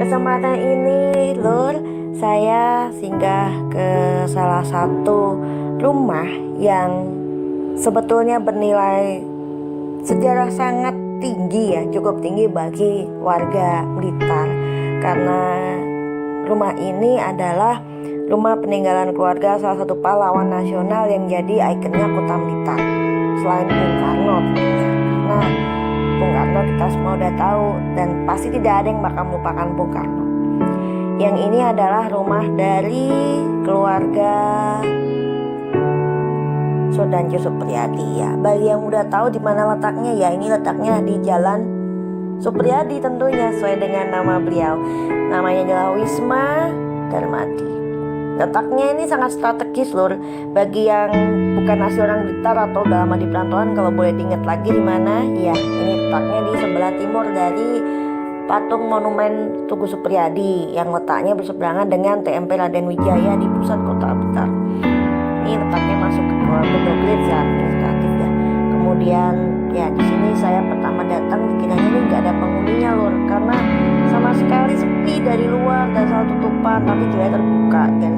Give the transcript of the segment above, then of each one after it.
kesempatan ini, Lur, saya singgah ke salah satu rumah yang sebetulnya bernilai sejarah sangat tinggi ya, cukup tinggi bagi warga Blitar. Karena rumah ini adalah rumah peninggalan keluarga salah satu pahlawan nasional yang jadi ikonnya kota Blitar. Selain Bung Karno tentunya, karena Bung Karno kita semua udah tahu dan pasti tidak ada yang bakal melupakan Bung Karno. Yang ini adalah rumah dari keluarga Sudanjo Supriyadi ya. Bagi yang udah tahu di mana letaknya ya, ini letaknya di Jalan Supriyadi tentunya sesuai dengan nama beliau. Namanya adalah Wisma Darmadi. Letaknya ini sangat strategis, Lur. Bagi yang bukan asli orang Blitar atau udah lama di perantauan, kalau boleh diingat lagi di mana, ya ini letaknya di sebelah timur dari patung monumen Tugu Supriyadi yang letaknya berseberangan dengan TMP Raden Wijaya di pusat kota Blitar. Ini letaknya masuk ke Bedoglit ya, administratif ya. Kemudian ya di sini saya pertama datang dikiranya ini nggak ada penghuninya, Lur, karena sama sekali sepi dari luar dan selalu tutupan, tapi jendela terbuka dan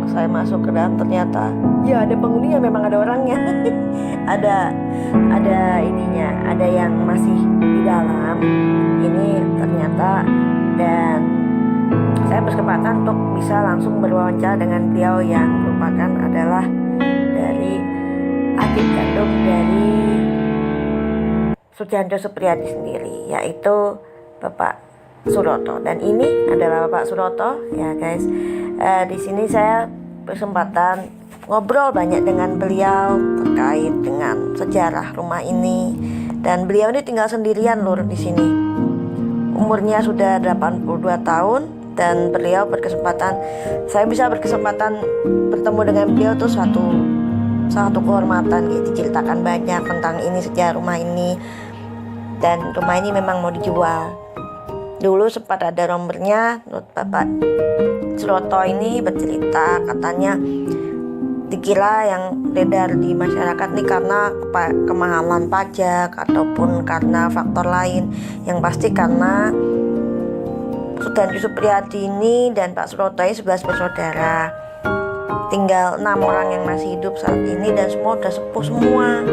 saya masuk ke dalam, ternyata ya ada penghuninya, memang ada orangnya. ada ininya, ada yang masih di dalam ini ternyata, dan saya berkesempatan untuk bisa langsung berwawancara dengan beliau yang merupakan adalah dari adik kandung dari Sudanjo Supriyadi sendiri, yaitu Bapak Suroto. Dan ini adalah Bapak Suroto ya guys. Di sini saya berkesempatan ngobrol banyak dengan beliau terkait dengan sejarah rumah ini. Dan beliau ini tinggal sendirian, Lur, di sini. Umurnya sudah 82 tahun dan beliau saya bisa berkesempatan bertemu dengan beliau tuh satu kehormatan gitu. Diceritakan banyak tentang ini, sejarah rumah ini. Dan rumah ini memang mau dijual. Dulu sempat ada nomornya, Bapak Suroto ini bercerita, katanya dikira yang beredar di masyarakat ini karena kemahalan pajak ataupun karena faktor lain. Yang pasti karena Sudanjo Supriyadi ini dan Pak Suroto ini 11 bersaudara. Tinggal 6 orang yang masih hidup saat ini dan semua udah sepuh semua.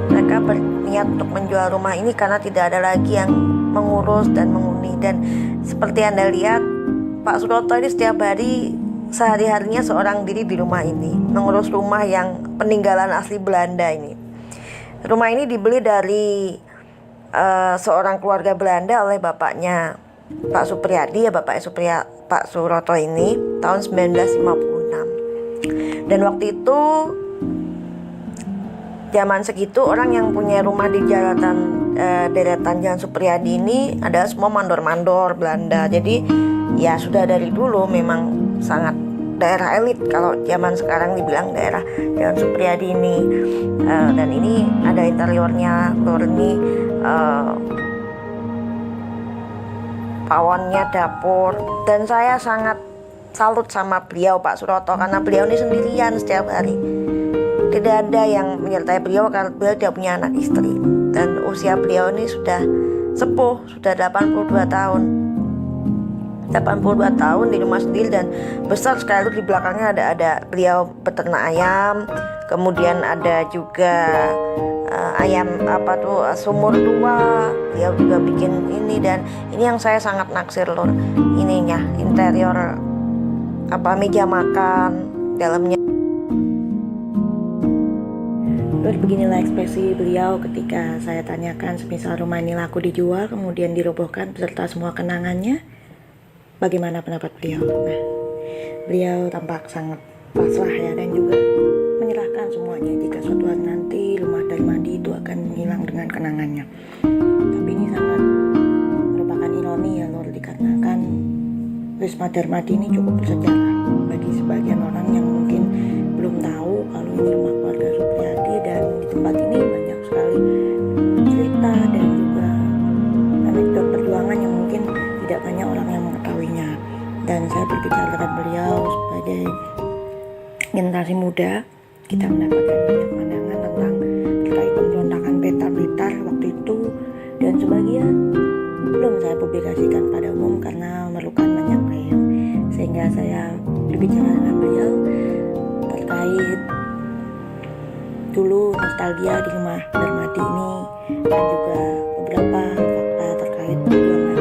Mereka berniat untuk menjual rumah ini karena tidak ada lagi yang mengurus dan menghuni. Dan seperti Anda lihat, Pak Suroto ini setiap hari sehari-harinya seorang diri di rumah ini, mengurus rumah yang peninggalan asli Belanda ini. Rumah ini dibeli dari seorang keluarga Belanda oleh bapaknya Pak Supriyadi ya, Pak Suroto ini tahun 1956. Dan waktu itu zaman segitu orang yang punya rumah di deretan Jalan Supriyadi ini adalah semua mandor-mandor Belanda. Jadi ya sudah dari dulu memang sangat daerah elit kalau zaman sekarang dibilang daerah Jalan Supriyadi ini. Dan ini ada interiornya, Lur, ini pawonnya, dapur. Dan saya sangat salut sama beliau Pak Suroto karena beliau ini sendirian setiap hari. Tidak ada yang menyertai beliau karena beliau tidak punya anak istri. Dan usia beliau ini sudah sepuh, sudah 82 tahun. 82 tahun di rumah sendiri dan besar sekali. Di belakangnya ada beliau beternak ayam. Kemudian ada juga ayam sumur 2. Beliau juga bikin ini, dan ini yang saya sangat naksir, Lur. Ininya interior meja makan dalamnya. Lur, beginilah ekspresi beliau ketika saya tanyakan semisal rumah ini laku dijual kemudian dirobohkan beserta semua kenangannya, bagaimana pendapat beliau? Nah, beliau tampak sangat pasrah ya, dan juga menyerahkan semuanya jika suatu hari nanti rumah Darmadi itu akan hilang dengan kenangannya. Tapi ini sangat merupakan ironi ya, Lur, dikarenakan Wisma Darmadi ini cukup bersejarah bagi sebagian orang yang mungkin belum tahu kalau ini rumah keluarga Supriyadi, dan di tempat ini banyak sekali cerita dan juga anekdot perjuangan yang mungkin tidak banyak orang yang mengetahuinya. Dan saya berbicara dengan beliau sebagai generasi muda, kita mendapatkan banyak pandangan tentang terkait pemberontakan Blitar waktu itu, dan sebagian belum saya publikasikan pada umum karena memerlukan ya saya berbicara dengan beliau terkait dulu nostalgia di rumah Darmadi ini, dan juga beberapa fakta terkait perjuangan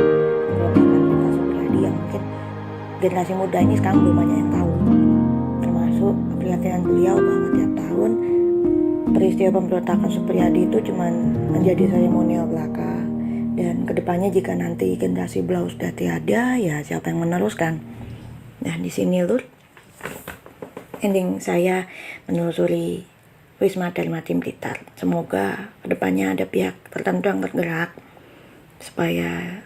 kemerdekaan Pelita Supriyadi yang mungkin generasi muda ini sekarang belum banyak yang tahu, termasuk keprihatinan beliau bahwa tiap tahun peristiwa pemberontakan Supriyadi itu cuma menjadi seremonial belaka, dan kedepannya jika nanti generasi beliau sudah tiada, ya siapa yang meneruskan. Nah di sini lur ending saya menelusuri Wisma Darmadi Blitar. Semoga kedepannya ada pihak tertentu yang bergerak supaya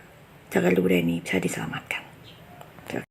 Jakarta Muda ini bisa diselamatkan.